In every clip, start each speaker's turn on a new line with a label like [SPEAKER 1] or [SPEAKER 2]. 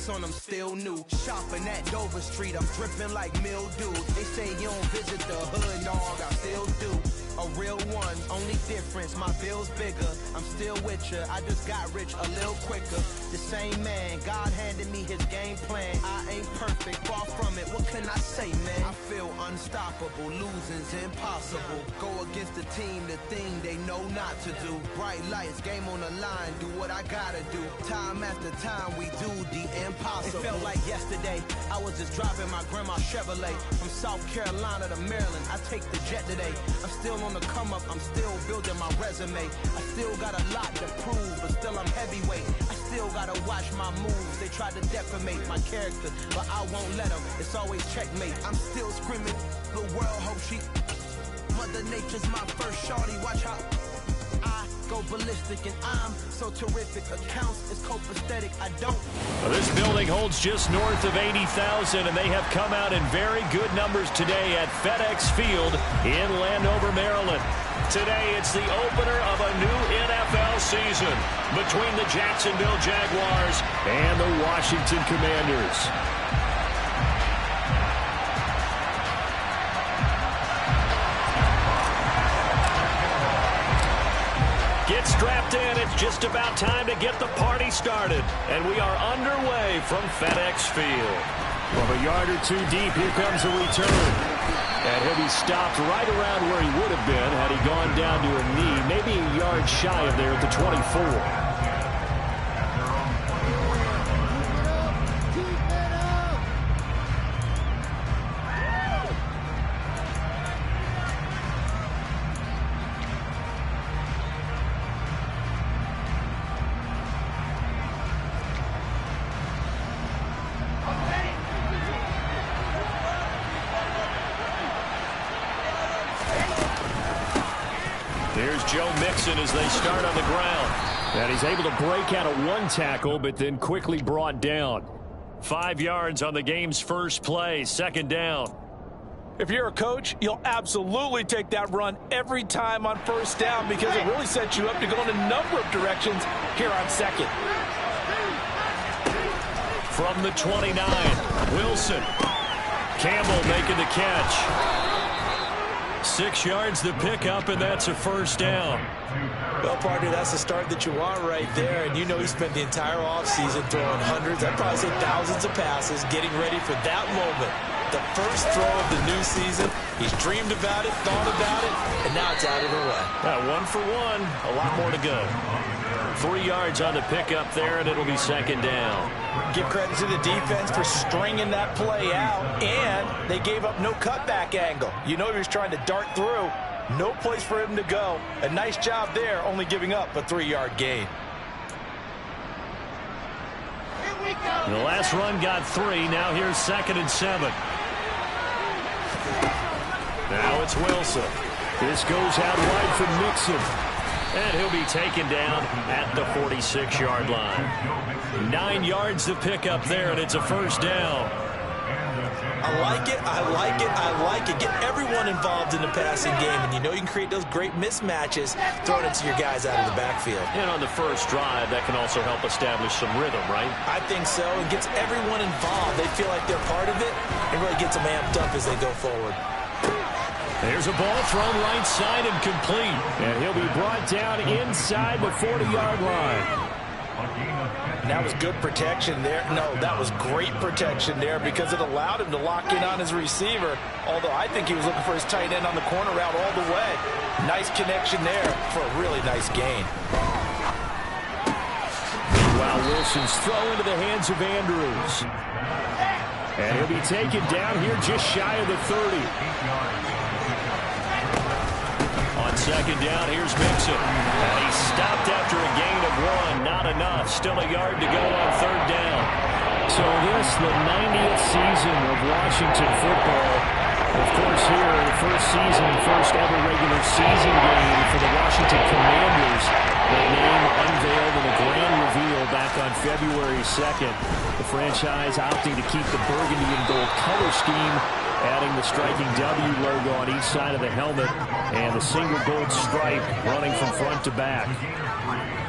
[SPEAKER 1] ice on them still new. Shopping at Dover Street, I'm dripping like mildew. They say you don't visit the hood, dog, I still do. A real one, only difference, my bill's bigger. I'm still with ya, I just got rich a little quicker. The same man, God handed me his game plan. I ain't perfect, far from it, what can I say, man? I feel unstoppable, losing's impossible. Go against the team, the thing they know not to do. Bright lights, game on the line, do what I gotta do. Time after time, we do the impossible. It felt like yesterday, I was just driving my grandma's Chevrolet. From South Carolina to Maryland, I take the jet today. I'm still on the come up, I'm still building my resume. I still got a lot to prove, but still I'm heavyweight. I still gotta watch my moves. They tried to defamate my character, but I won't let them. It's always checkmate. I'm still screaming, the world hope she. Mother Nature's my first shorty. Watch how I go ballistic, and I'm so terrific. Accounts is copacetic. I don't.
[SPEAKER 2] Well, this building holds just north of 80,000, and they have come out in very good numbers today at FedEx Field in Landover, Maryland. Today, it's the opener of a new NFL season between the Jacksonville Jaguars and the Washington Commanders. Get strapped in. It's just about time to get the party started. And we are underway from FedEx Field. From a yard or two deep, here comes a return. And he'll be stopped right around where he would have been had he gone down to a knee, maybe a yard shy of there at the 24. Here's Joe Mixon as they start on the ground. And he's able to break out of one tackle, but then quickly brought down. 5 yards on the game's first play, second down.
[SPEAKER 3] If you're a coach, you'll absolutely take that run every time on first down because it really sets you up to go in a number of directions here on second.
[SPEAKER 2] From the 29, Wilson. Campbell making the catch. 6 yards the pickup, and that's a first down.
[SPEAKER 3] Well, partner, that's the start that you want right there. And you know he spent the entire offseason throwing hundreds, I'd probably say thousands of passes, getting ready for that moment. The first throw of the new season. He's dreamed about it, thought about it, and now it's out of the way.
[SPEAKER 2] 1 for 1, a lot more to go. 3 yards on the pickup there, and it'll be second down.
[SPEAKER 3] Give credit to the defense for stringing that play out, and they gave up no cutback angle. You know he was trying to dart through. No place for him to go. A nice job there, only giving up a 3-yard gain.
[SPEAKER 2] The last run got 3. Now here's 2nd and 7. Now it's Wilson. This goes out wide for Mixon. And he'll be taken down at the 46-yard line. 9 yards to pick up there, and it's a first down.
[SPEAKER 3] I like it, I like it, I like it. Get everyone involved in the passing game, and you know you can create those great mismatches throwing it to your guys out of the backfield.
[SPEAKER 2] And on the first drive, that can also help establish some rhythm, right?
[SPEAKER 3] I think so. It gets everyone involved. They feel like they're part of it, and really gets them amped up as they go forward.
[SPEAKER 2] There's a ball thrown right side and complete. And he'll be brought down inside the 40-yard line.
[SPEAKER 3] And that was good protection there. No, that was great protection there because it allowed him to lock in on his receiver. Although I think he was looking for his tight end on the corner route all the way. Nice connection there for a really nice gain.
[SPEAKER 2] Meanwhile, Wilson's throw into the hands of Andrews. And he'll be taken down here just shy of the 30. On second down, here's Mixon. And he's stopped after a gain of 1. Not enough. Still a yard to go on third down. So this, the 90th season of Washington football. Of course, here, the first season, first ever regular season game for the Washington Commanders. The name unveiled in a grand reveal back on February 2nd. The franchise opting to keep the burgundy and gold color scheme, adding the striking W logo on each side of the helmet and the single gold stripe running from front to back.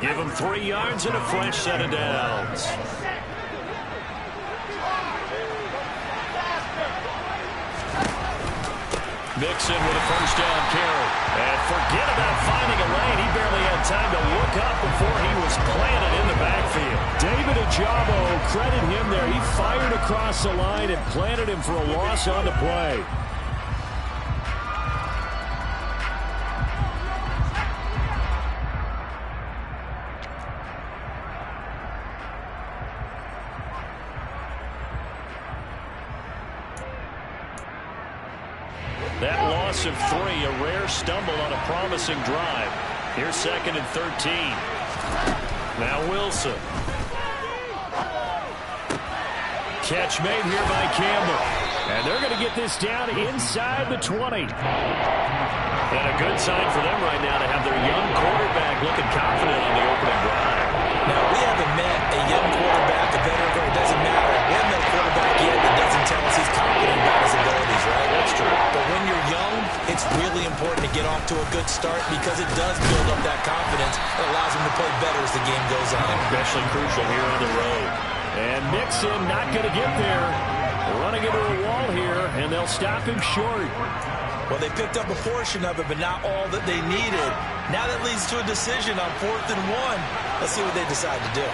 [SPEAKER 2] Give them 3 yards and a fresh set of downs. Mixon with a first down carry. And forget about finding a lane. He barely had time to look up before he was planted in the backfield.
[SPEAKER 4] David Ajabo, credit him there. He fired across the line and planted him for a loss on the play.
[SPEAKER 2] That loss of 3, a rare stumble on a promising drive. Here's 2nd and 13. Now Wilson. Catch made here by Campbell.
[SPEAKER 4] And they're going to get this down inside the 20.
[SPEAKER 2] And a good sign for them right now to have their young quarterback looking confident on the opening drive.
[SPEAKER 3] Now, we haven't met a young quarterback, a veteran, it doesn't matter. We haven't met a quarterback yet that doesn't tell us he's confident about his abilities, right?
[SPEAKER 2] That's true.
[SPEAKER 3] But when you're young, it's really important to get off to a good start because it does build up that confidence. It allows him to play better as the game goes on.
[SPEAKER 2] Especially crucial here on the road.
[SPEAKER 4] And Mixon not going to get there. Running into a wall here, and they'll stop him short.
[SPEAKER 3] Well, they picked up a portion of it, but not all that they needed. Now that leads to a decision on 4th and 1. Let's see what they decide to do.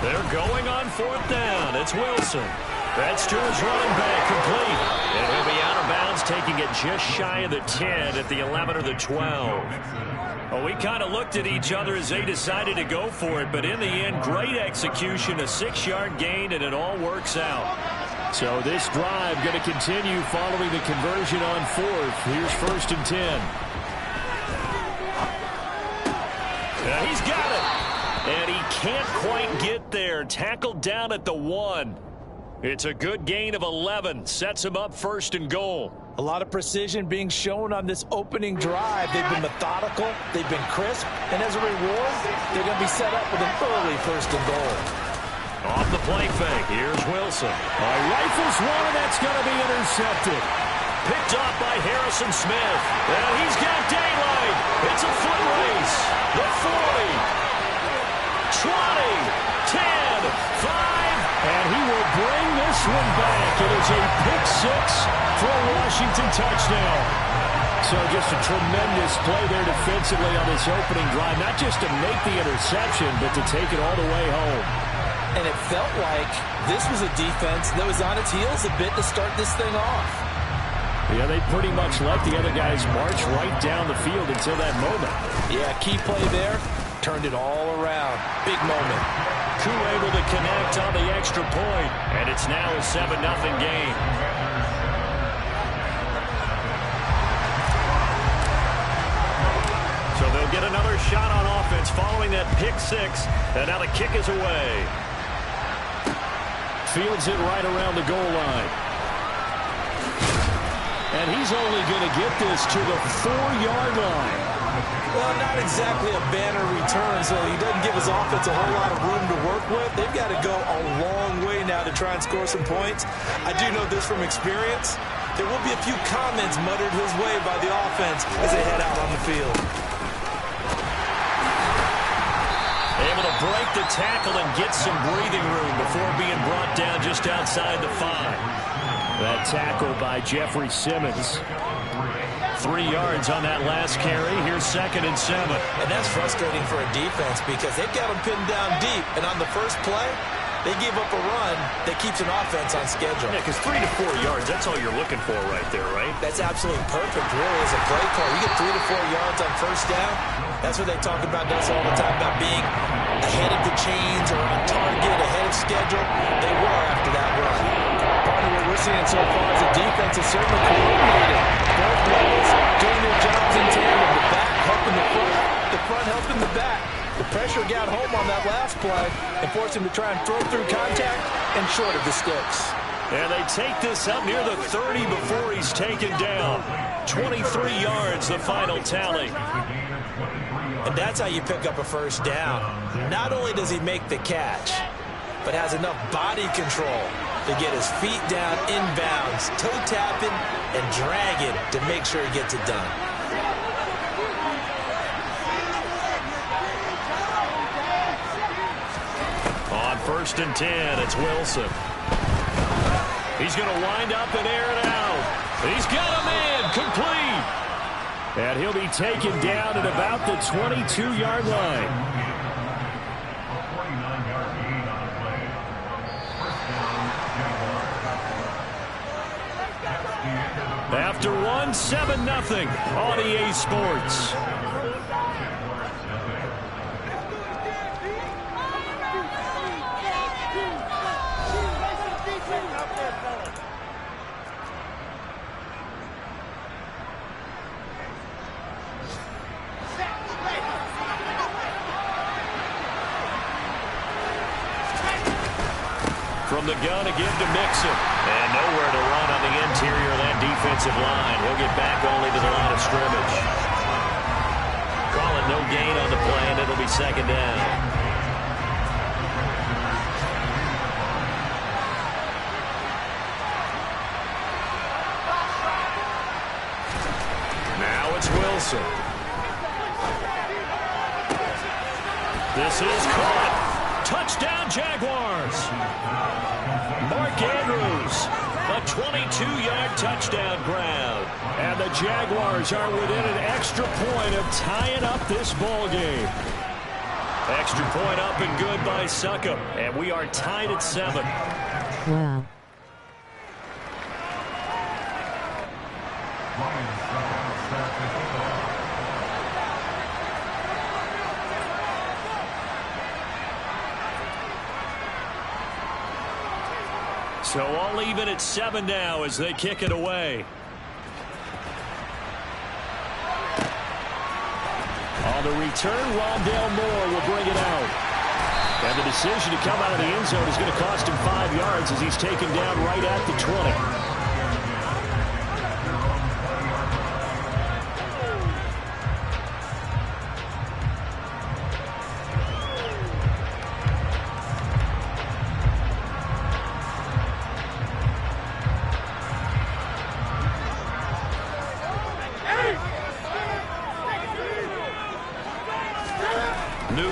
[SPEAKER 2] They're going on 4th down. It's Wilson. That's to his running back, complete. And he'll be out of bounds, taking it just shy of the 10 at the 11 or the 12. Well, we kind of looked at each other as they decided to go for it, but in the end, great execution, a 6-yard gain, and it all works out.
[SPEAKER 4] So this drive going to continue following the conversion on 4th. Here's 1st and 10.
[SPEAKER 2] He's got it. And he can't quite get there. Tackled down at the 1. It's a good gain of 11. Sets him up 1st and goal.
[SPEAKER 3] A lot of precision being shown on this opening drive. They've been methodical. They've been crisp. And as a reward, they're going to be set up with an early 1st and goal.
[SPEAKER 2] Off the play fake, here's Wilson.
[SPEAKER 4] Rifles one, and that's going to be intercepted.
[SPEAKER 2] Picked off by Harrison Smith. And he's got daylight. It's a foot race. The 40, 20, 10, 5.
[SPEAKER 4] And he will bring this one back. It is a pick 6 for a Washington touchdown. So just a tremendous play there defensively on this opening drive. Not just to make the interception, but to take it all the way home.
[SPEAKER 3] And it felt like this was a defense that was on its heels a bit to start this thing off.
[SPEAKER 4] Yeah, they pretty much let the other guys march right down the field until that moment.
[SPEAKER 3] Yeah, key play there. Turned it all around. Big moment.
[SPEAKER 2] Koo able to connect on the extra point. And it's now a 7-0 game. So they'll get another shot on offense following that pick 6. And now the kick is away.
[SPEAKER 4] Fields it right around the goal line. And he's only going to get this to the 4-yard line.
[SPEAKER 3] Well, not exactly a banner return, so he doesn't give his offense a whole lot of room to work with. They've got to go a long way now to try and score some points. I do know this from experience. There will be a few comments muttered his way by the offense as they head out on the field.
[SPEAKER 2] Able to break the tackle and get some breathing room before being brought down just outside the 5.
[SPEAKER 4] That tackle by Jeffrey Simmons.
[SPEAKER 2] 3 yards on that last carry. Here's 2nd and 7.
[SPEAKER 3] And that's frustrating for a defense because they've got them pinned down deep. And on the first play, they gave up a run that keeps an offense on schedule.
[SPEAKER 2] Yeah, because 3 to 4 yards, that's all you're looking for right there, right?
[SPEAKER 3] That's absolutely perfect, really, as a play call. You get 3 to 4 yards on first down. That's what they talk about us all the time, about being ahead of the chains or on target, ahead of schedule. They were after that run. Part of what we're seeing so far is the defense is certainly coordinated. Both levels doing their jobs in tandem. The back helping the front helping the back. The pressure got home on that last play and forced him to try and throw through contact and short of the sticks.
[SPEAKER 2] And they take this up near the 30 before he's taken down. 23 yards, the final tally.
[SPEAKER 3] And that's how you pick up a first down. Not only does he make the catch, but has enough body control to get his feet down inbounds, toe tapping and dragging to make sure he gets it done.
[SPEAKER 2] On 1st and 10, it's Wilson.
[SPEAKER 4] He's going to wind up and air it out. He's got a man complete. And he'll be taken down at about the 22-yard line. After one, 7-0 on EA Sports. From the gun again to Mixon. And nowhere to run on the interior of that defensive line. He'll get back only to the line of scrimmage. Call it no gain on the play, and it'll be second down. Now it's Wilson. This is caught. Touchdown, Jaguars. Mark Andrews, a 22-yard touchdown grab. And the Jaguars are within an extra point of tying up this ball game. Extra point up and good by Succop. And we are tied at 7.
[SPEAKER 5] Wow.
[SPEAKER 4] So all even at 7 now as they kick it away. On the return, Rondale Moore will bring it out. And the decision to come out of the end zone is going to cost him 5 yards as he's taken down right at the 20.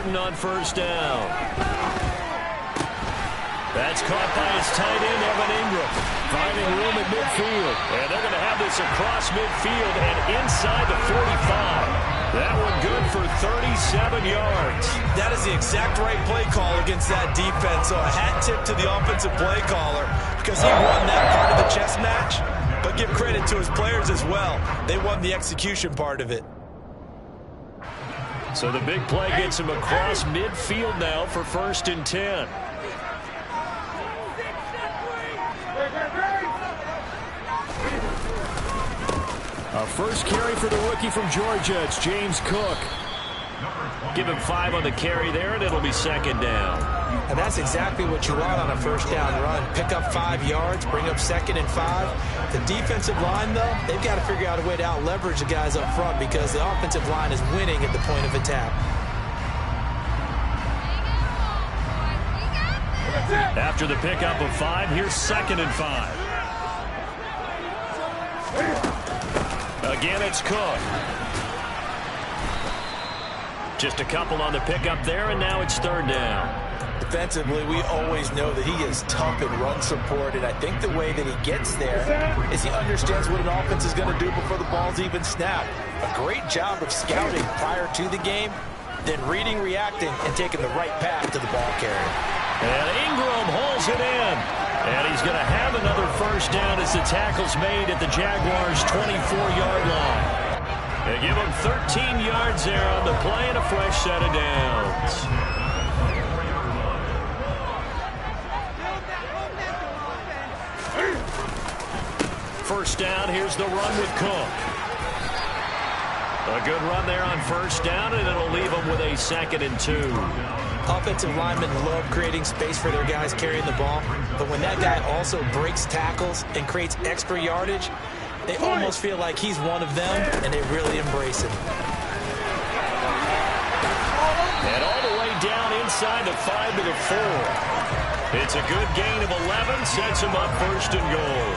[SPEAKER 4] On first down. That's caught by his tight end, Evan Ingram. Finding room at midfield. And they're going to have this across midfield and inside the 45. That one good for 37 yards.
[SPEAKER 3] That is the exact right play call against that defense. So a hat tip to the offensive play caller because he won that part of the chess match. But give credit to his players as well. They won the execution part of it.
[SPEAKER 4] So the big play gets him across midfield now for 1st and 10. A first carry for the rookie from Georgia. It's James Cook. Give him 5 on the carry there, and it'll be second down.
[SPEAKER 3] And that's exactly what you want on a first down run. Pick up 5 yards, bring up 2nd and 5. The defensive line, though, they've got to figure out a way to out-leverage the guys up front because the offensive line is winning at the point of attack.
[SPEAKER 4] After the pickup of 5, here's 2nd and 5. Again, it's Cook. Just a couple on the pickup there, and now it's 3rd down.
[SPEAKER 3] Defensively, we always know that he is tough in run support, and I think the way that he gets there is he understands what an offense is going to do before the ball's even snapped. A great job of scouting prior to the game, then reading, reacting, and taking the right path to the ball carrier.
[SPEAKER 4] And Ingram holds it in. And he's going to have another first down as the tackle's made at the Jaguars' 24-yard line. They give him 13 yards there on the play and a fresh set of downs. First down, here's the run with Cook. A good run there on first down, and it'll leave them with a 2nd and 2.
[SPEAKER 3] Offensive linemen love creating space for their guys carrying the ball, but when that guy also breaks tackles and creates extra yardage, they almost feel like he's one of them, and they really embrace him.
[SPEAKER 4] And all the way down inside the 5 to the 4. It's a good gain of 11, sets him up 1st and goal.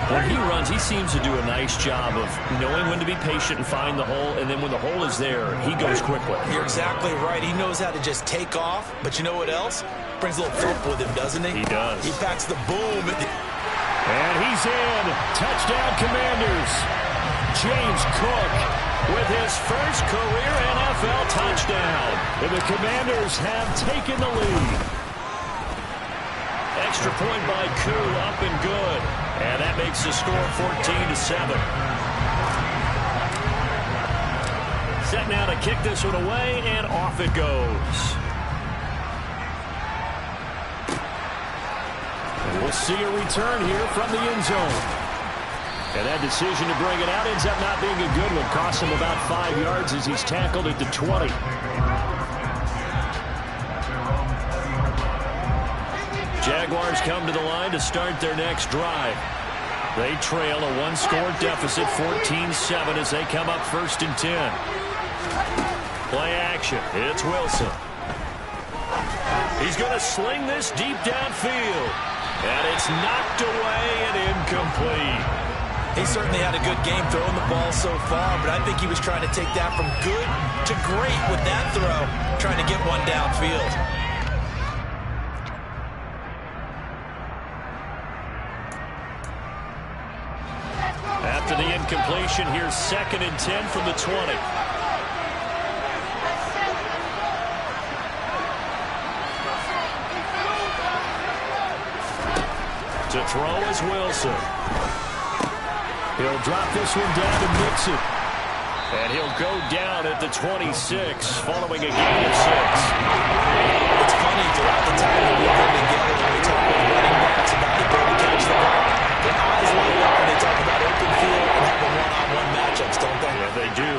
[SPEAKER 4] When he runs, he seems to do a nice job of knowing when to be patient and find the hole, and then when the hole is there, he goes quickly.
[SPEAKER 3] You're exactly right. He knows how to just take off, but you know what else? Brings a little thump with him, doesn't he?
[SPEAKER 4] He does.
[SPEAKER 3] He packs the boom.
[SPEAKER 4] And he's in. Touchdown, Commanders. James Cook with his first career NFL touchdown. And the Commanders have taken the lead. Extra point by Koo, up and good. And that makes the score 14-7. Set now to kick this one away, and off it goes. And we'll see a return here from the end zone. And that decision to bring it out ends up not being a good one. Costs him about 5 yards as he's tackled at the 20. Jaguars come to the line to start their next drive. They trail a one-score deficit, 14-7, as they come up 1st and 10. Play action. It's Wilson. He's going to sling this deep downfield. And it's knocked away and incomplete.
[SPEAKER 3] He certainly had a good game throwing the ball so far, but I think he was trying to take that from good to great with that throw, trying to get one downfield.
[SPEAKER 4] After the incompletion, here's 2nd and 10 from the 20. To throw is Wilson. He'll drop this one down to mix it. And he'll go down at the 26, following a gain of 6.
[SPEAKER 3] It's funny throughout the time that we've been together when we talk with running backs about the ability to catch the ball. Their eyes light up when they talk about open field and having one-on-one matchups, don't they?
[SPEAKER 4] Yeah, they do.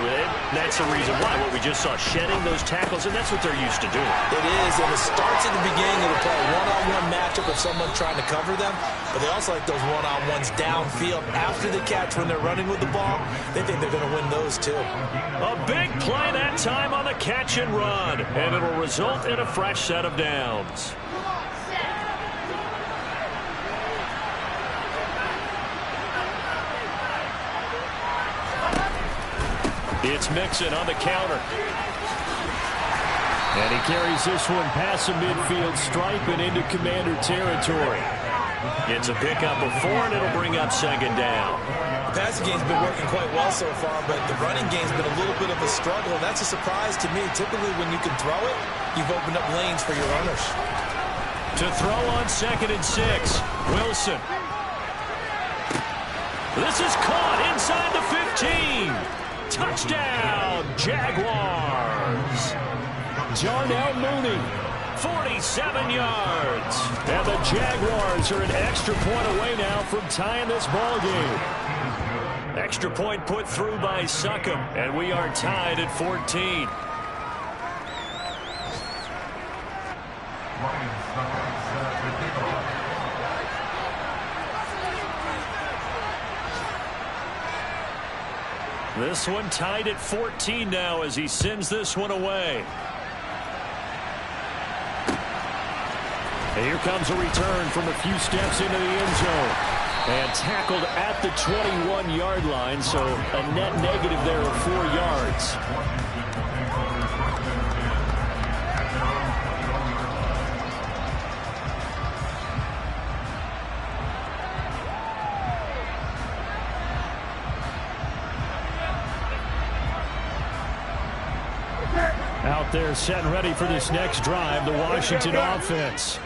[SPEAKER 4] That's the reason why. What we just saw, shedding those tackles, and that's what they're used to doing.
[SPEAKER 3] It is, and it starts at the beginning of the play. One-on-one matchup with someone trying to cover them, but they also like those one-on-ones downfield after the catch when they're running with the ball. They think they're going to win those, too.
[SPEAKER 4] A big play that time on the catch and run, and it'll result in a fresh set of downs. It's Mixon on the counter. And he carries this one past the midfield stripe and into Commander territory. It's a pickup of 4, and it'll bring up 2nd down.
[SPEAKER 3] The passing game's been working quite well so far, but the running game's been a little bit of a struggle, and that's a surprise to me. Typically, when you can throw it, you've opened up lanes for your runners.
[SPEAKER 4] To throw on 2nd and 6, Wilson. This is caught inside the 15. Touchdown, Jaguars. Jarnell Mooney, 47 yards. And the Jaguars are an extra point away now from tying this ball game. Extra point put through by Succum, and we are tied at 14. This one tied at 14 now as he sends this one away. And here comes a return from a few steps into the end zone. And tackled at the 21-yard line, so a net negative there of 4 yards. Out there set and ready for this next drive, the Washington offense.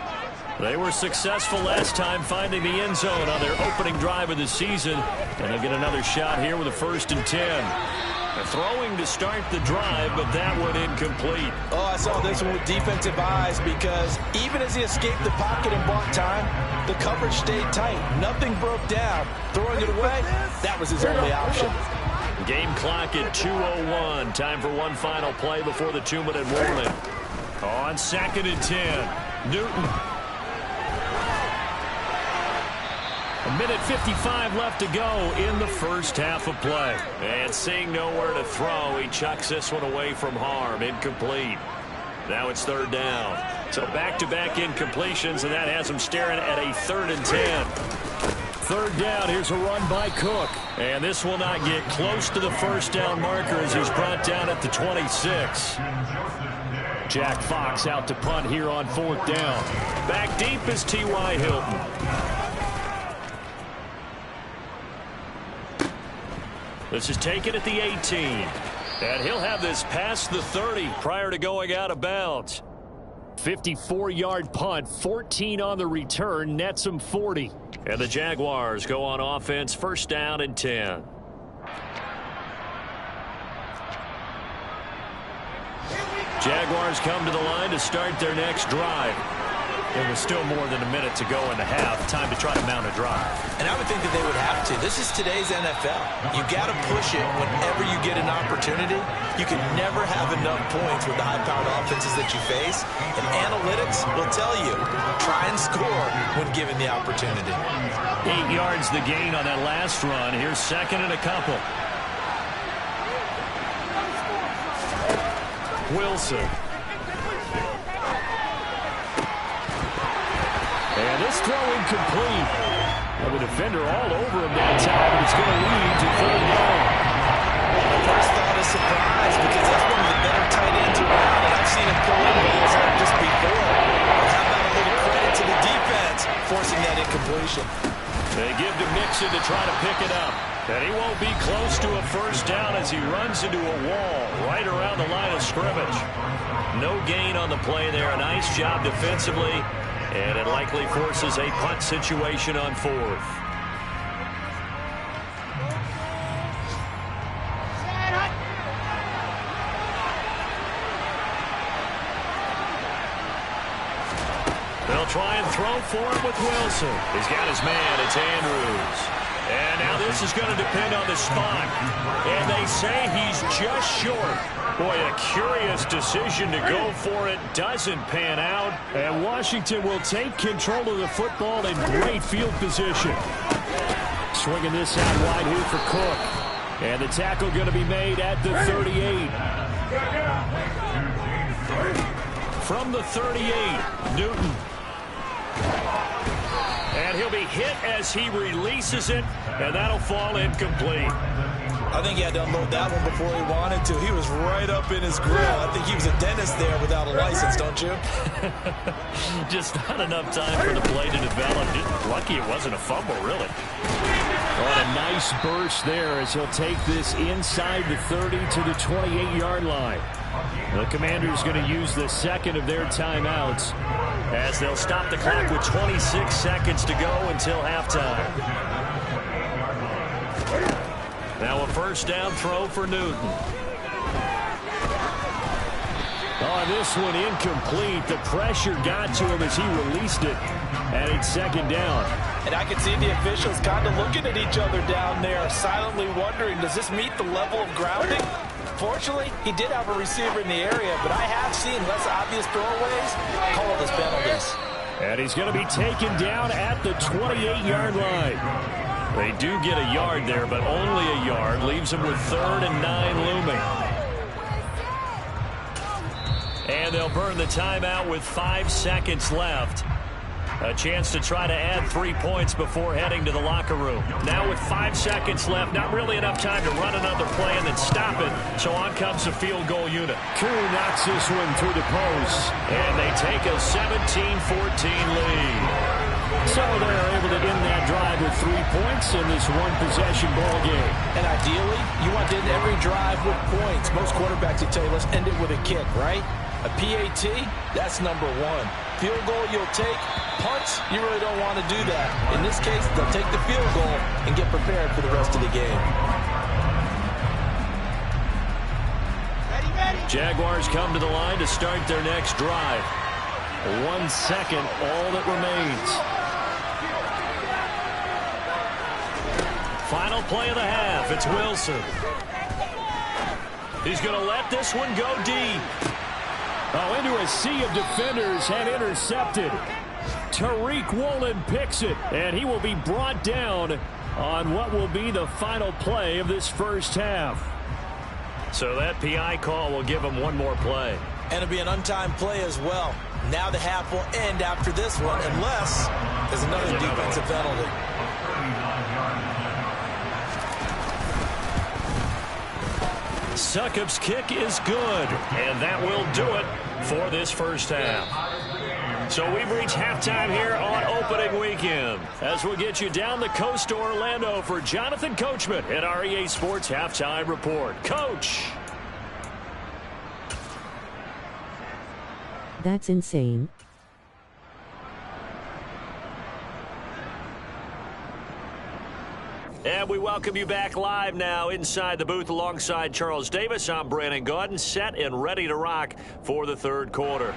[SPEAKER 4] They were successful last time finding the end zone on their opening drive of the season. And they'll get another shot here with a 1st and 10. They're throwing to start the drive, but that one incomplete.
[SPEAKER 3] Oh, I saw this one with defensive eyes because even as he escaped the pocket and bought time, the coverage stayed tight. Nothing broke down. Throwing it away, that was his only option.
[SPEAKER 4] Game clock at 2:01. Time for one final play before the 2-minute warning. On 2nd and 10, Newton. A minute 55 left to go in the first half of play. And seeing nowhere to throw, he chucks this one away from harm. Incomplete. Now it's 3rd down. So back-to-back incompletions, and that has him staring at a 3rd and 10. 3rd down, here's a run by Cook. And this will not get close to the 1st down marker as he's brought down at the 26. Jack Fox out to punt here on 4th down. Back deep is T.Y. Hilton.
[SPEAKER 2] This is taken at the 18. And he'll have this past the 30 prior to going out of bounds.
[SPEAKER 4] 54-yard punt, 14 on the return, nets him 40.
[SPEAKER 2] And the Jaguars go on offense, first down and 10. Jaguars come to the line to start their next drive.
[SPEAKER 4] There was still more than a minute to go in the half. Time to try to mount a drive.
[SPEAKER 3] And I would think that they would have to. This is today's NFL. You got to push it whenever you get an opportunity. You can never have enough points with the high-powered offenses that you face. And analytics will tell you, try and score when given the opportunity.
[SPEAKER 2] 8 yards the gain on that last run. Here's second and a couple.
[SPEAKER 4] Wilson. And this throw incomplete. The defender all over him that time, and it's going to lead to third down.
[SPEAKER 3] My first thought is surprise, because that's one of the better tight ends around, and I've seen him pull in balls like this before. But how about a little credit to the defense forcing that incompletion?
[SPEAKER 2] They give to Mixon to try to pick it up. And he won't be close to a first down as he runs into a wall right around the line of scrimmage. No gain on the play there. A nice job defensively. And it likely forces a punt situation on fourth. They'll try and throw for it with Wilson. He's got his man. It's Andrews. And now this is going to depend on the spot. And they say he's just short. Boy, a curious decision to go for it. Doesn't pan out.
[SPEAKER 4] And Washington will take control of the football in great field position. Swinging this out wide here for Cook. And the tackle going to be made at the 38.
[SPEAKER 2] From the 38, Newton. And he'll be hit as he releases it, and that'll fall incomplete.
[SPEAKER 3] I think he had to unload that one before he wanted to. He was right up in his grill. I think he was a dentist there without a license, don't you?
[SPEAKER 2] Just not enough time for the play to develop. Lucky it wasn't a fumble, really.
[SPEAKER 4] What a nice burst there as he'll take this inside the 30 to the 28-yard line. The Commanders going to use the second of their timeouts
[SPEAKER 2] as they'll stop the clock with 26 seconds to go until halftime. Now a first down throw for Newton.
[SPEAKER 4] Oh, this one incomplete. The pressure got to him as he released it. And it's second down.
[SPEAKER 3] And I can see the officials kind of looking at each other down there, silently wondering, does this meet the level of grounding? Fortunately, he did have a receiver in the area, but I have seen less obvious throwaways called as penalties.
[SPEAKER 4] And he's going to be taken down at the 28-yard line.
[SPEAKER 2] They do get a yard there, but only a yard. Leaves him with 3rd and 9 looming. And they'll burn the timeout with 5 seconds left. A chance to try to add 3 points before heading to the locker room. Now with 5 seconds left, not really enough time to run another play and then stop it. So on comes the field goal unit.
[SPEAKER 4] Crew knocks this one through the post.
[SPEAKER 2] And they take a 17-14 lead.
[SPEAKER 4] So they're able to end that drive with 3 points in this one-possession ball game.
[SPEAKER 3] And ideally, you want to end every drive with points. Most quarterbacks will tell you, let's end it with a kick, right? A PAT, that's number 1. Field goal you'll take. Punts, you really don't want to do that. In this case, they'll take the field goal and get prepared for the rest of the game.
[SPEAKER 2] Jaguars come to the line to start their next drive.
[SPEAKER 4] 1 second, all that remains.
[SPEAKER 2] Final play of the half, it's Wilson. He's going to let this one go deep.
[SPEAKER 4] Oh, into a sea of defenders and intercepted. Tariq Woolen picks it, and he will be brought down on what will be the final play of this first half.
[SPEAKER 2] So that PI call will give him one more play.
[SPEAKER 3] And it'll be an untimed play as well. Now the half will end after this one, unless there's another defensive penalty.
[SPEAKER 2] Succop's kick is good, and that will do it for this first half. So we've reached halftime here on opening weekend as we'll get you down the coast to Orlando for Jonathan Coachman at our EA Sports Halftime Report. Coach.
[SPEAKER 5] That's insane.
[SPEAKER 2] And we welcome you back live now inside the booth alongside Charles Davis. I'm Brandon Gaudin, set and ready to rock for the third quarter.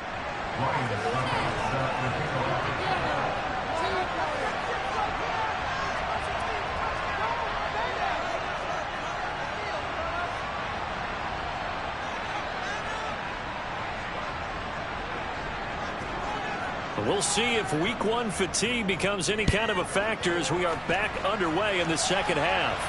[SPEAKER 2] We'll see if week one fatigue becomes any kind of a factor as we are back underway in the second half.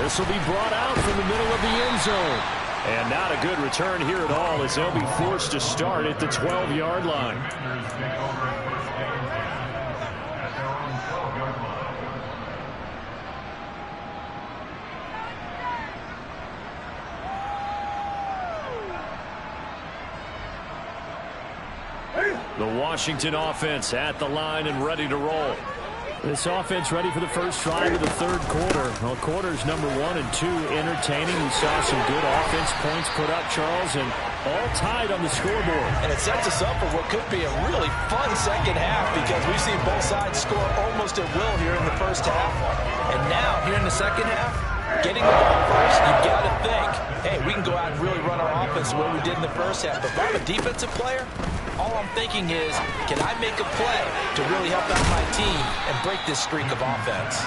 [SPEAKER 4] This will be brought out from the middle of the end zone.
[SPEAKER 2] And not a good return here at all as they'll be forced to start at the 12-yard line. The Washington offense at the line and ready to roll.
[SPEAKER 4] This offense ready for the first drive of the third quarter. Well, quarters number 1 and 2 entertaining. We saw some good offense points put up, Charles, and all tied on the scoreboard.
[SPEAKER 3] And it sets us up for what could be a really fun second half because we've seen both sides score almost at will here in the first half. And now, here in the second half, getting the ball first, you've got to think, hey, we can go out and really run our offense the way we did in the first half. But if I'm a defensive player, all I'm thinking is, can I make a play to really help out my team and break this streak of offense?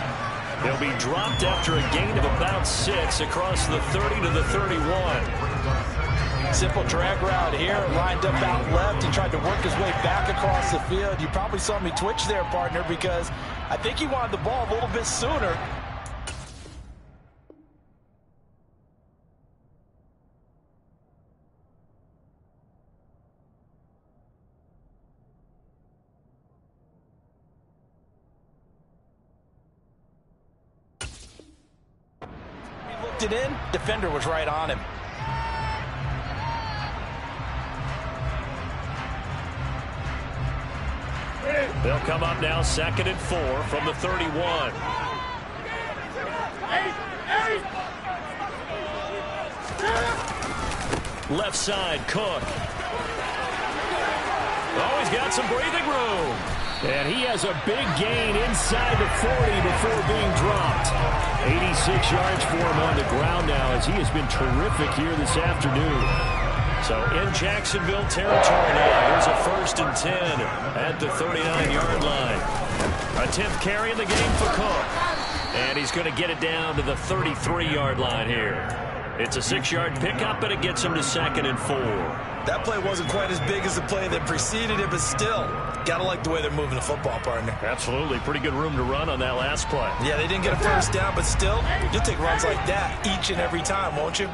[SPEAKER 2] They'll be dropped after a gain of about 6 across the 30 to the 31.
[SPEAKER 3] Simple drag route here, lined up out left. He tried to work his way back across the field. You probably saw me twitch there, partner, because I think he wanted the ball a little bit sooner. It in, defender was right on him.
[SPEAKER 2] They'll come up now 2nd and 4 from the 31. Left side, Cook. Oh, he's got some breathing room.
[SPEAKER 4] And he has a big gain inside the 40 before being dropped. 86 yards for him on the ground now as he has been terrific here this afternoon.
[SPEAKER 2] So in Jacksonville territory now, here's a 1st and 10 at the 39-yard line. A 10th carry in the game for Cook. And he's going to get it down to the 33-yard line here. It's a 6-yard pickup, and it gets him to 2nd and 4.
[SPEAKER 3] That play wasn't quite as big as the play that preceded it, but still, gotta like the way they're moving the football, partner.
[SPEAKER 2] Absolutely. Pretty good room to run on that last play.
[SPEAKER 3] Yeah, they didn't get a first down, but still, you'll take runs like that each and every time, won't you?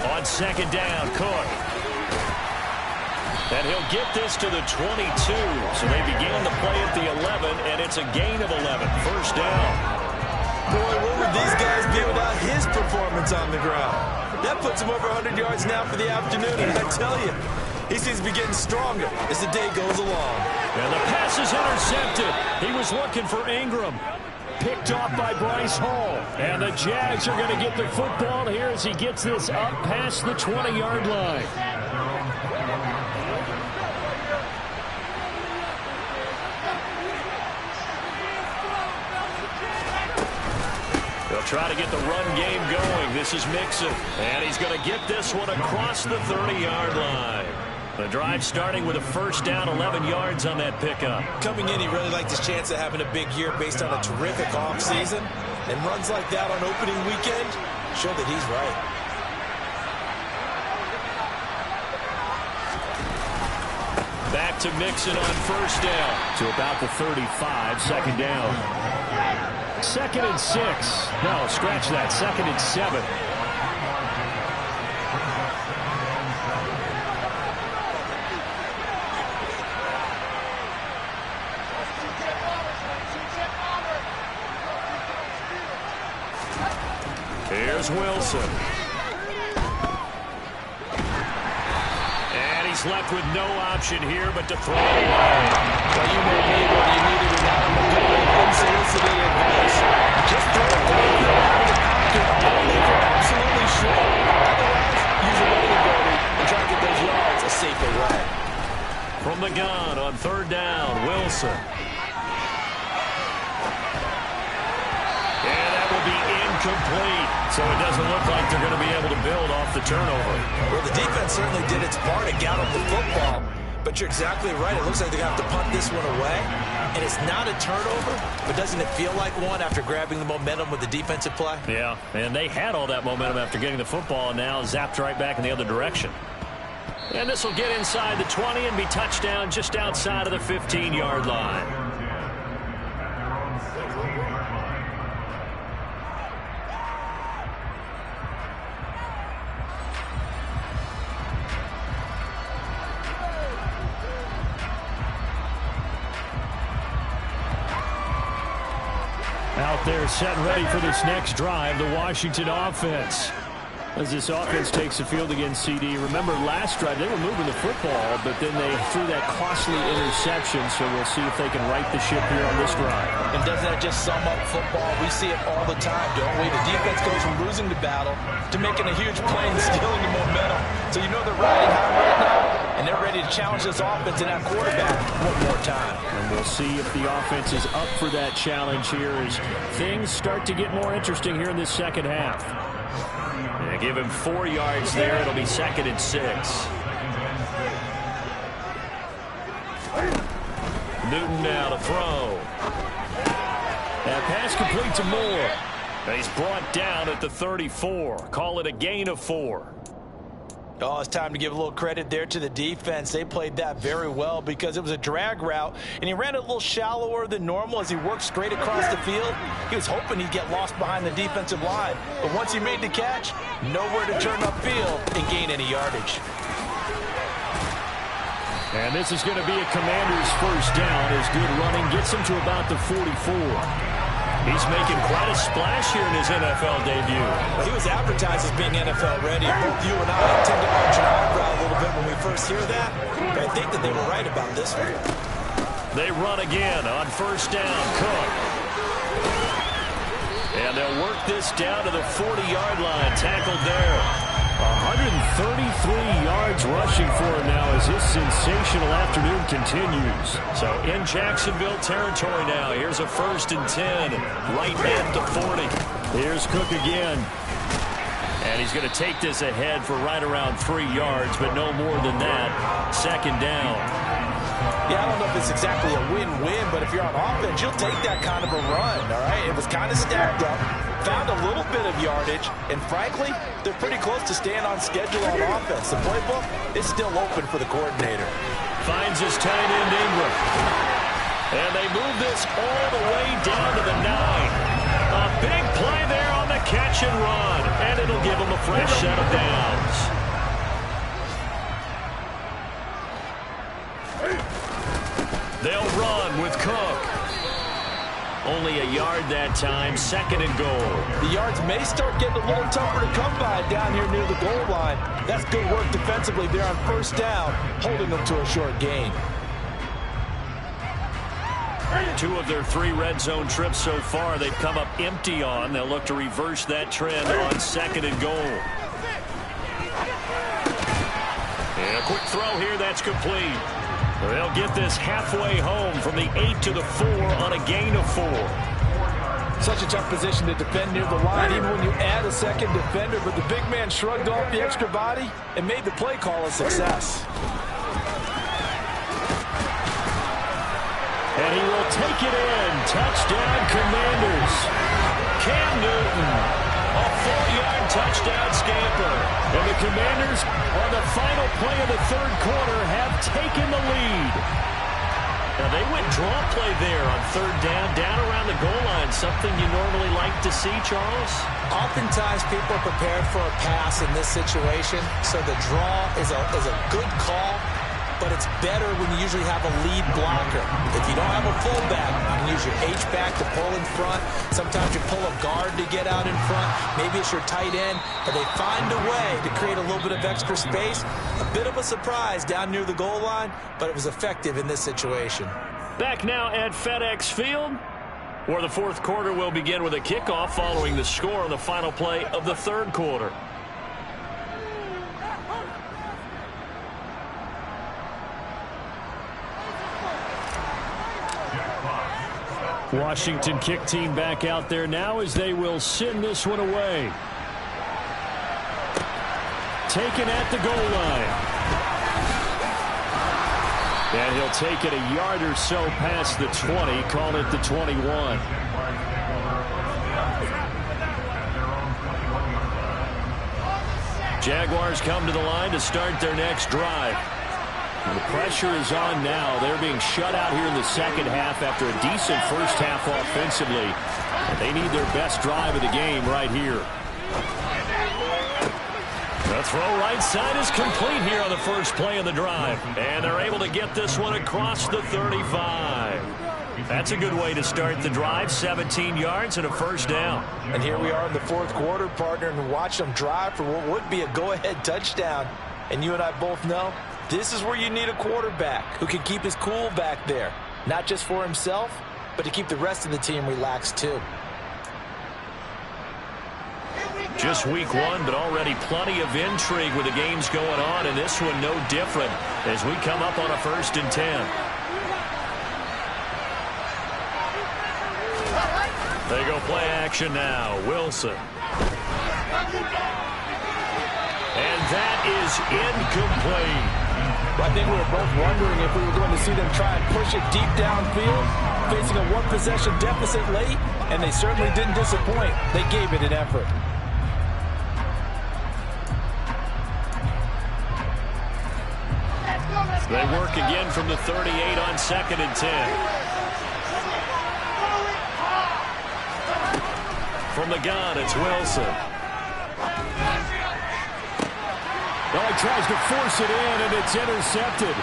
[SPEAKER 2] On 2nd down, Cook. And he'll get this to the 22. So they began the play at the 11, and it's a gain of 11. First down.
[SPEAKER 3] Boy, what would these guys be without his performance on the ground? That puts him over 100 yards now for the afternoon, and I tell you, he seems to be getting stronger as the day goes along.
[SPEAKER 4] And the pass is intercepted. He was looking for Ingram. Picked off by Bryce Hall. And the Jags are going to get the football here as he gets this up past the 20-yard line.
[SPEAKER 2] Try to get the run game going. This is Mixon. And he's going to get this one across the 30-yard line. The drive starting with a first down, 11 yards on that pickup.
[SPEAKER 3] Coming in, he really liked his chance of having a big year based on a terrific offseason. And runs like that on opening weekend show that he's right.
[SPEAKER 2] Back to Mixon on first down.
[SPEAKER 4] To about the 35, 2nd down. 2nd and 6. No, scratch that. 2nd and 7.
[SPEAKER 2] Here's Wilson. he's left with no option here but to throw it away.
[SPEAKER 3] Well, you know me, whether you need it or not, I'm a good old unsolicited advice. Just throw it downfield out of the pocket only if you're absolutely sure. Otherwise, use a running ability and try to get those yards a safer way.
[SPEAKER 2] From the gun on third down, Wilson. And that will be incomplete. So it doesn't look like they're going to be able to build off the turnover.
[SPEAKER 3] Well, the defense certainly did its part and got them the football. But you're exactly right. It looks like they're going to have to punt this one away. And it's not a turnover, but doesn't it feel like one after grabbing the momentum with the defensive play?
[SPEAKER 2] Yeah, and they had all that momentum after getting the football and now zapped right back in the other direction. And this will get inside the 20 and be touchdown just outside of the 15-yard line.
[SPEAKER 4] Out there set and ready for this next drive, the Washington offense. As this offense takes the field against CD. Remember, last drive, they were moving the football, but then they threw that costly interception, so we'll see if they can right the ship here on this drive.
[SPEAKER 3] And doesn't that just sum up football? We see it all the time, don't we? The defense goes from losing the battle to making a huge play and stealing the momentum. So you know they're riding high right now, and they're ready to challenge this offense and that quarterback one more time.
[SPEAKER 4] And we'll see if the offense is up for that challenge here as things start to get more interesting here in this second half.
[SPEAKER 2] Yeah, give him 4 yards there. It'll be 2nd and 6. Newton now to throw.
[SPEAKER 4] That pass complete to Moore.
[SPEAKER 2] He's brought down at the 34. Call it a gain of 4.
[SPEAKER 3] Oh, it's time to give a little credit there to the defense. They played that very well because it was a drag route, and he ran it a little shallower than normal as he worked straight across the field. He was hoping he'd get lost behind the defensive line, but once he made the catch, nowhere to turn upfield and gain any yardage.
[SPEAKER 4] And this is going to be a Commander's first down as good running gets him to about the 44.
[SPEAKER 2] He's making quite a splash here in his NFL debut.
[SPEAKER 3] Well, he was advertised as being NFL ready. Both you and I tend to arch an eyebrow a little bit when we first hear that, but I think that they were right about this one.
[SPEAKER 2] They run again on first down. Cook. And they'll work this down to the 40-yard line. Tackled there.
[SPEAKER 4] 133 yards rushing for him now as his sensational afternoon continues.
[SPEAKER 2] So in Jacksonville territory now. Here's a 1st and 10. Right at the 40.
[SPEAKER 4] Here's Cook again.
[SPEAKER 2] And he's going to take this ahead for right around 3 yards, but no more than that. 2nd down.
[SPEAKER 3] Yeah, I don't know if it's exactly a win-win, but if you're on offense, you'll take that kind of a run, all right? It was kind of stacked up, found a little bit of yardage, and frankly, they're pretty close to staying on schedule on offense. The playbook is still open for the coordinator.
[SPEAKER 2] Finds his tight end, Ingram. And they move this all the way down to the 9. A big play there on the catch and run, and it'll give them a fresh set of downs. They'll run with Cook. Only a yard that time, 2nd and goal.
[SPEAKER 3] The yards may start getting a little tougher to come by down here near the goal line. That's good work defensively there on first down, holding them to a short gain.
[SPEAKER 2] 2 of their 3 red zone trips so far they've come up empty on. They'll look to reverse that trend on 2nd and goal. And a quick throw here, that's complete. They'll get this halfway home from the 8 to the 4 on a gain of 4.
[SPEAKER 3] Such a tough position to defend near the line, even when you add a second defender, but the big man shrugged off the extra body and made the play call a success.
[SPEAKER 4] And he will take it in. Touchdown, Commanders.
[SPEAKER 2] Cam Newton, a 4-yard touchdown scamper.
[SPEAKER 4] And the Commanders, on the final play of the 3rd quarter, have taken the lead.
[SPEAKER 2] Now, they went draw play there on 3rd down around the goal line. Something you normally like to see, Charles?
[SPEAKER 3] Oftentimes, people are prepared for a pass in this situation, so the draw is a good call. but it's better when you usually have a lead blocker. If you don't have a fullback, you can use your H-back to pull in front. Sometimes you pull a guard to get out in front. Maybe it's your tight end, but they find a way to create a little bit of extra space. A bit of a surprise down near the goal line, but it was effective in this situation.
[SPEAKER 2] Back now at FedEx Field, where the fourth quarter will begin with a kickoff following the score on the final play of the third quarter.
[SPEAKER 4] Washington kick team back out there now as they will send this one away. Taken at the goal line. And he'll take it a yard or so past the 20, call it the 21.
[SPEAKER 2] Jaguars come to the line to start their next drive. The pressure is on now. They're being shut out here in the second half after a decent first half offensively. They need their best drive of the game right here. The throw right side is complete here on the first play of the drive. And they're able to get this one across the 35. That's a good way to start the drive. 17 yards and a first down.
[SPEAKER 3] And here we are in the fourth quarter, partner, and watch them drive for what would be a go-ahead touchdown. And you and I both know this is where you need a quarterback who can keep his cool back there. Not just for himself, but to keep the rest of the team relaxed too.
[SPEAKER 2] Just week one, but already plenty of intrigue with the games going on, and this one no different as we come up on a 1st and 10. They go play action now. Wilson. And that is incomplete.
[SPEAKER 3] I think we were both wondering if we were going to see them try and push it deep downfield, facing a one-possession deficit late, and they certainly didn't disappoint. They gave it an effort.
[SPEAKER 2] They work again from the 38 on 2nd and 10. From the gun, it's Wilson.
[SPEAKER 4] Oh, he tries to force it in, and it's intercepted.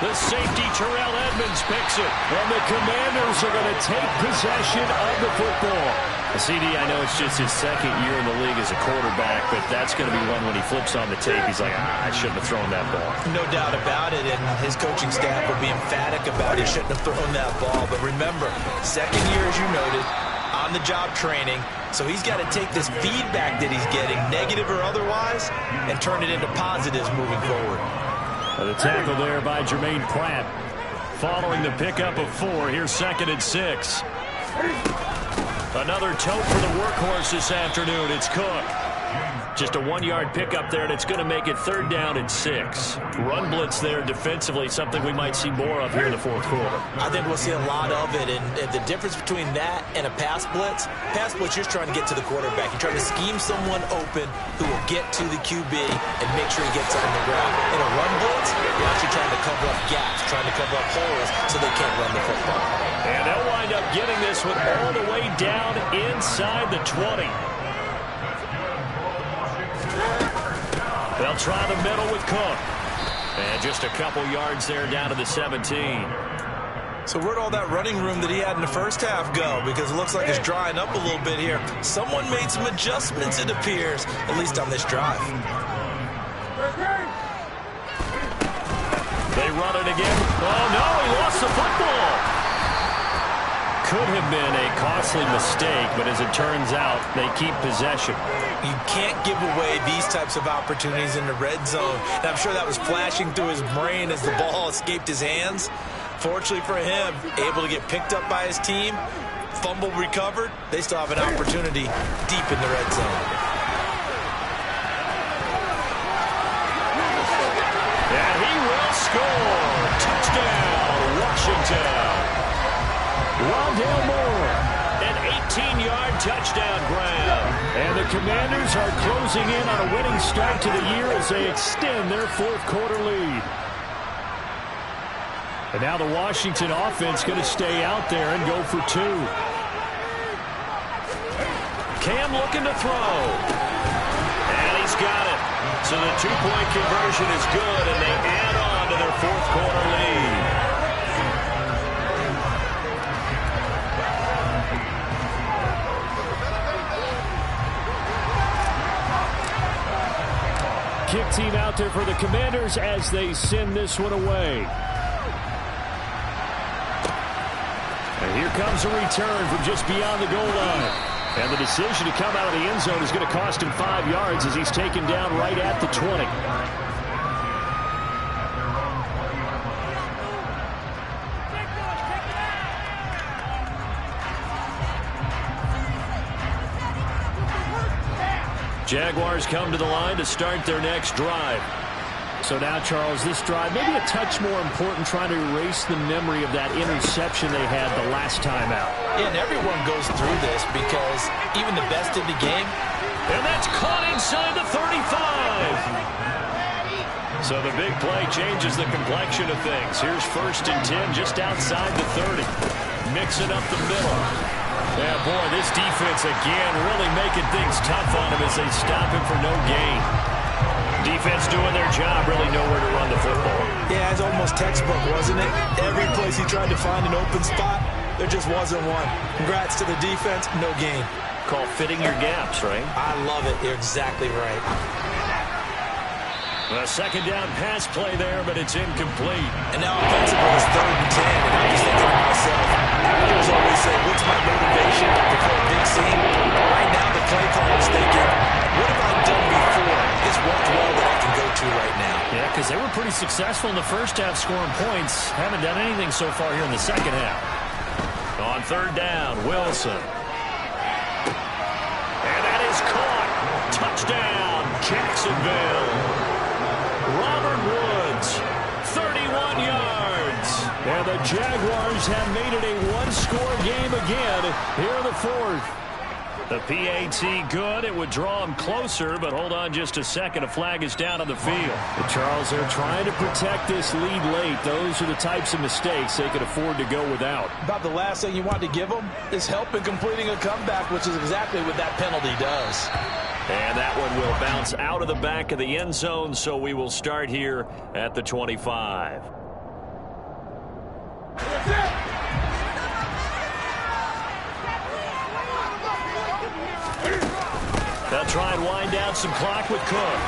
[SPEAKER 2] The safety, Terrell Edmonds, picks it.
[SPEAKER 4] And the Commanders are going to take possession of the football.
[SPEAKER 2] CD, I know it's just his second year in the league as a quarterback, but that's going to be one when he flips on the tape. He's like, I shouldn't have thrown that ball.
[SPEAKER 3] No doubt about it, and his coaching staff will be emphatic about he shouldn't have thrown that ball. But remember, second year, as you noted, on-the-job training, so he's got to take this feedback that he's getting, negative or otherwise, and turn it into positives moving forward.
[SPEAKER 4] The tackle there by Jermaine Pratt.
[SPEAKER 2] Following the pickup of 4, here's 2nd and 6. Another tote for the workhorse this afternoon. It's Cook. Just a 1-yard pickup there, and it's going to make it 3rd down and 6. Run blitz there defensively, something we might see more of here in the fourth quarter.
[SPEAKER 3] I think we'll see a lot of it, and the difference between that and a pass blitz, you're trying to get to the quarterback. You're trying to scheme someone open who will get to the QB and make sure he gets on the ground. In a run blitz, you're actually trying to cover up gaps, trying to cover up holes so they can't run the football.
[SPEAKER 2] And they'll wind up getting this one all the way down inside the 20. They'll try the middle with Cook. And just a couple yards there down to the 17.
[SPEAKER 3] So where'd all that running room that he had in the first half go? Because it looks like it's drying up a little bit here. Someone made some adjustments, it appears, at least on this drive.
[SPEAKER 2] They run it again. Oh, no, he lost the football. Could have been a costly mistake, but as it turns out, they keep possession.
[SPEAKER 3] You can't give away these types of opportunities in the red zone. And I'm sure that was flashing through his brain as the ball escaped his hands. Fortunately for him, able to get picked up by his team, fumble recovered. They still have an opportunity deep in the red zone.
[SPEAKER 2] And he will score. Touchdown, Washington.
[SPEAKER 4] Rondale Moore.
[SPEAKER 2] An 18-yard touchdown grab.
[SPEAKER 4] And the Commanders are closing in on a winning start to the year as they extend their fourth quarter lead. And now the Washington offense going to stay out there and go for 2.
[SPEAKER 2] Cam looking to throw. And he's got it. So the two-point conversion is good, and they add on to their fourth-quarter lead.
[SPEAKER 4] Kick team out there for the Commanders as they send this one away. And here comes a return from just beyond the goal line. And the decision to come out of the end zone is going to cost him 5 yards as he's taken down right at the 20.
[SPEAKER 2] Jaguars come to the line to start their next drive.
[SPEAKER 4] So now, Charles, this drive maybe a touch more important, trying to erase the memory of that interception they had the last time out.
[SPEAKER 3] Yeah, and everyone goes through this because even the best in the game.
[SPEAKER 2] And that's caught inside the 35. So the big play changes the complexion of things. Here's 1st and 10 just outside the 30. Mixing up the middle. Yeah, boy, this defense again really making things tough on him as they stop him for no gain. Defense doing their job, really nowhere to run the football.
[SPEAKER 3] Yeah, it's almost textbook, wasn't it? Every place he tried to find an open spot, there just wasn't one. Congrats to the defense, no gain.
[SPEAKER 2] Called fitting your gaps, right?
[SPEAKER 3] I love it. You're exactly right.
[SPEAKER 2] A second down pass play there, but it's incomplete.
[SPEAKER 3] And now offensively, it's 3rd and 10, and I'm just thinking to myself, players always say, what's my motivation before a big scene? Right now, the play caller is thinking, what have I done before? It's worked well that I can go to right now.
[SPEAKER 4] Yeah, because they were pretty successful in the first half scoring points. Haven't done anything so far here in the second half.
[SPEAKER 2] On 3rd down, Wilson. And that is caught. Touchdown, Jacksonville. Robert Woods, 31 yards.
[SPEAKER 4] And the Jaguars have made it a one-score game again here in the 4th.
[SPEAKER 2] The PAT good. It would draw him closer, but hold on just a second. A flag is down on the field.
[SPEAKER 4] But Charles, they're trying to protect this lead late. Those are the types of mistakes they could afford to go without.
[SPEAKER 3] About the last thing you want to give them is help in completing a comeback, which is exactly what that penalty does.
[SPEAKER 2] And that one will bounce out of the back of the end zone, so we will start here at the 25. They'll try and wind down some clock with Cook.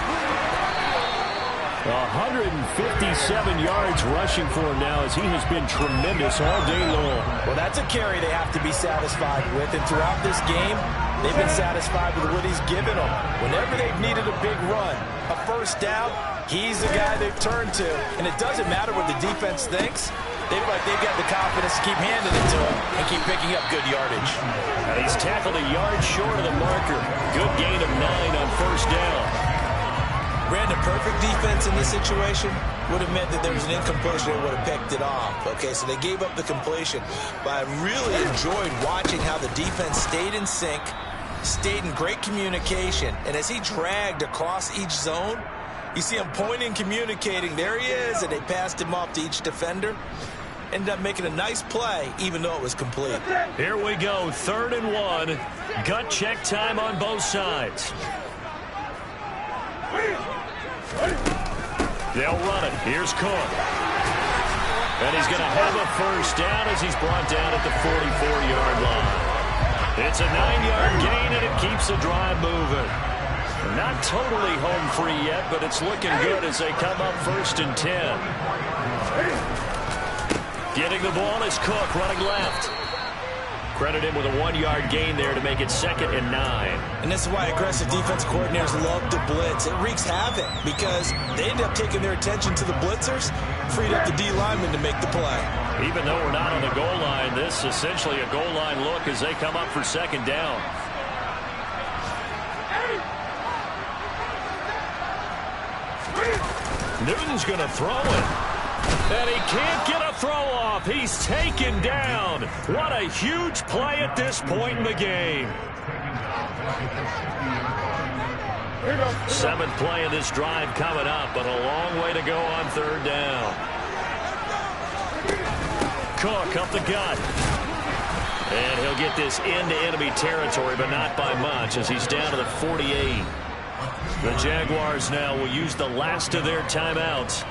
[SPEAKER 4] 157 yards rushing for him now as he has been tremendous all day long.
[SPEAKER 3] Well, that's a carry they have to be satisfied with. And throughout this game, they've been satisfied with what he's given them. Whenever they've needed a big run, a first down, he's the guy they've turned to. And it doesn't matter what the defense thinks. They feel like they've got the confidence to keep handing it to him and keep picking up good yardage.
[SPEAKER 2] He's tackled a yard short of the marker. Good gain of 9 on 1st down.
[SPEAKER 3] Brandon, perfect defense in this situation would have meant that there was an incompletion. They would have picked it off. Okay, so they gave up the completion. But I really enjoyed watching how the defense stayed in sync, stayed in great communication. And as he dragged across each zone, you see him pointing, communicating. There he is, and they passed him off to each defender. Ended up making a nice play, even though it was complete.
[SPEAKER 2] Here we go, 3rd and 1. Gut check time on both sides. They'll run it. Here's Cook. And he's going to have a first down as he's brought down at the 44-yard line. It's a 9-yard gain, and it keeps the drive moving. Not totally home free yet, but it's looking good as they come up 1st and 10. Getting the ball is Cook running left. Credit him with a 1-yard gain there to make it 2nd and 9.
[SPEAKER 3] And this is why aggressive defense coordinators love to blitz. It wreaks havoc because they end up taking their attention to the blitzers, freed up the D lineman to make the play.
[SPEAKER 2] Even though we're not on the goal line, this is essentially a goal line look as they come up for 2nd down. Newton's going to throw it. And he can't get a throw off. He's taken down. What a huge play at this point in the game. 7th play of this drive coming up, but a long way to go on 3rd down. Cook up the gut. And he'll get this into enemy territory, but not by much as he's down to the 48. The Jaguars now will use the last of their timeouts,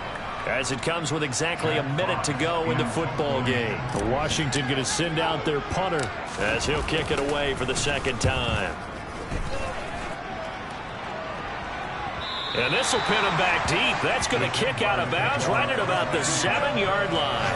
[SPEAKER 2] as it comes with exactly a minute to go in the football game.
[SPEAKER 4] Washington going to send out their punter,
[SPEAKER 2] as he'll kick it away for the second time. And this will pin him back deep. That's going to kick out of bounds right at about the 7-yard line.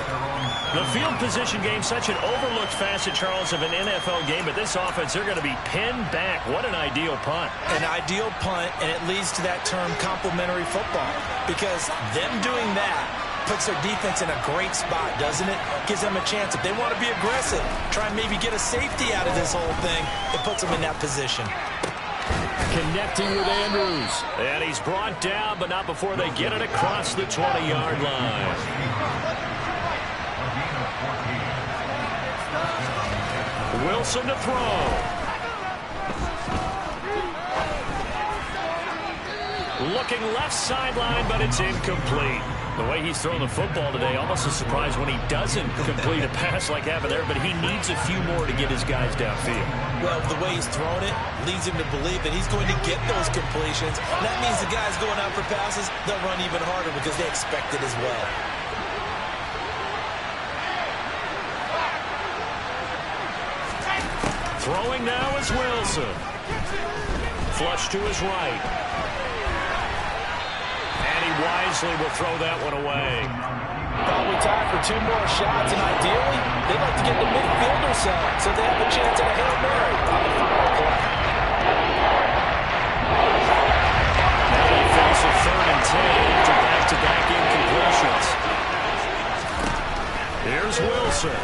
[SPEAKER 2] The field position game, such an overlooked facet, Charles, of an NFL game. But this offense, they're going to be pinned back. What an ideal punt.
[SPEAKER 3] An ideal punt, and it leads to that term complementary football. Because them doing that puts their defense in a great spot, doesn't it? Gives them a chance. If they want to be aggressive, try and maybe get a safety out of this whole thing, it puts them in that position.
[SPEAKER 4] Connecting with Andrews.
[SPEAKER 2] And he's brought down, but not before they get it across the 20-yard line. Wilson to throw. Looking left sideline, but it's incomplete. The way he's thrown the football today, almost a surprise when he doesn't complete a pass like happened there, but he needs a few more to get his guys downfield.
[SPEAKER 3] Well, the way he's thrown it leads him to believe that he's going to get those completions. And that means the guys going out for passes, they'll run even harder because they expect it as well.
[SPEAKER 2] Throwing now is Wilson. Flush to his right. And he wisely will throw that one away.
[SPEAKER 3] Probably time for 2 more shots, and ideally, they'd like to get the midfielder set so they have a chance at a Hail Mary on the final play.
[SPEAKER 2] Now they face a 3rd and 10 after back-to-back incompletions. Here's Wilson.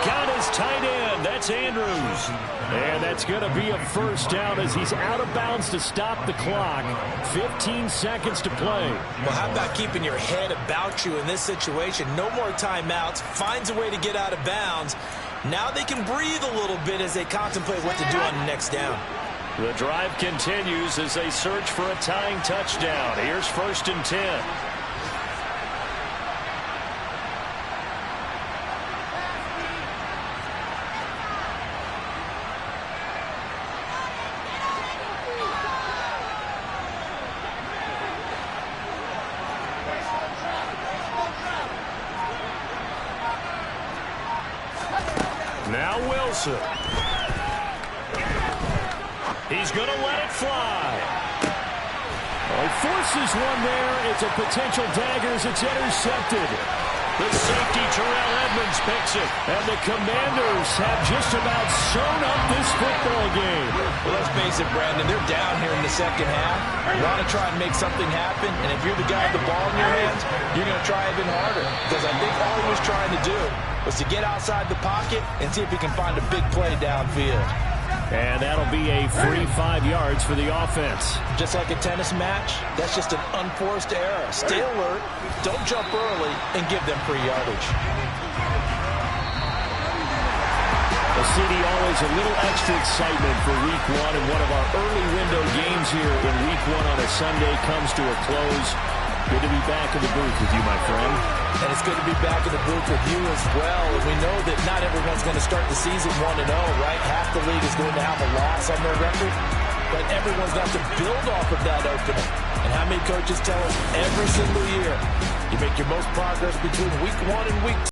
[SPEAKER 2] Got his tight end. That's Andrews.
[SPEAKER 4] And that's going to be a first down as he's out of bounds to stop the clock. 15 seconds to play.
[SPEAKER 3] Well, how about keeping your head about you in this situation? No more timeouts. Finds a way to get out of bounds. Now they can breathe a little bit as they contemplate what to do on the next down.
[SPEAKER 2] The drive continues as they search for a tying touchdown. Here's 1st and 10. Now Wilson. He's going to let it fly.
[SPEAKER 4] Well, he forces one there. It's a potential dagger as it's intercepted.
[SPEAKER 2] The safety, Terrell Edmonds, picks it.
[SPEAKER 4] And the Commanders have just about sewn up this football game.
[SPEAKER 3] Well, let's face it, Brandon, they're down here in the second half. You want to try and make something happen, and if you're the guy with the ball in your hands, you're going to try even harder. Because I think all he was trying to do was to get outside the pocket and see if he can find a big play downfield.
[SPEAKER 4] And that'll be a free 5 yards for the offense.
[SPEAKER 3] Just like a tennis match, that's just an unforced error. Stay alert, don't jump early, and give them free yardage.
[SPEAKER 4] Well, CD, always a little extra excitement for Week 1, and one of our early window games here in Week 1 on a Sunday comes to a close. Good to be back in the booth with you, my friend.
[SPEAKER 3] And it's good to be back in the booth with you as well. And we know that not everyone's going to start the season 1-0, right? Half the league is going to have a loss on their record. But everyone's got to build off of that opening. And how many coaches tell us every single year, you make your most progress between Week 1 and Week 2.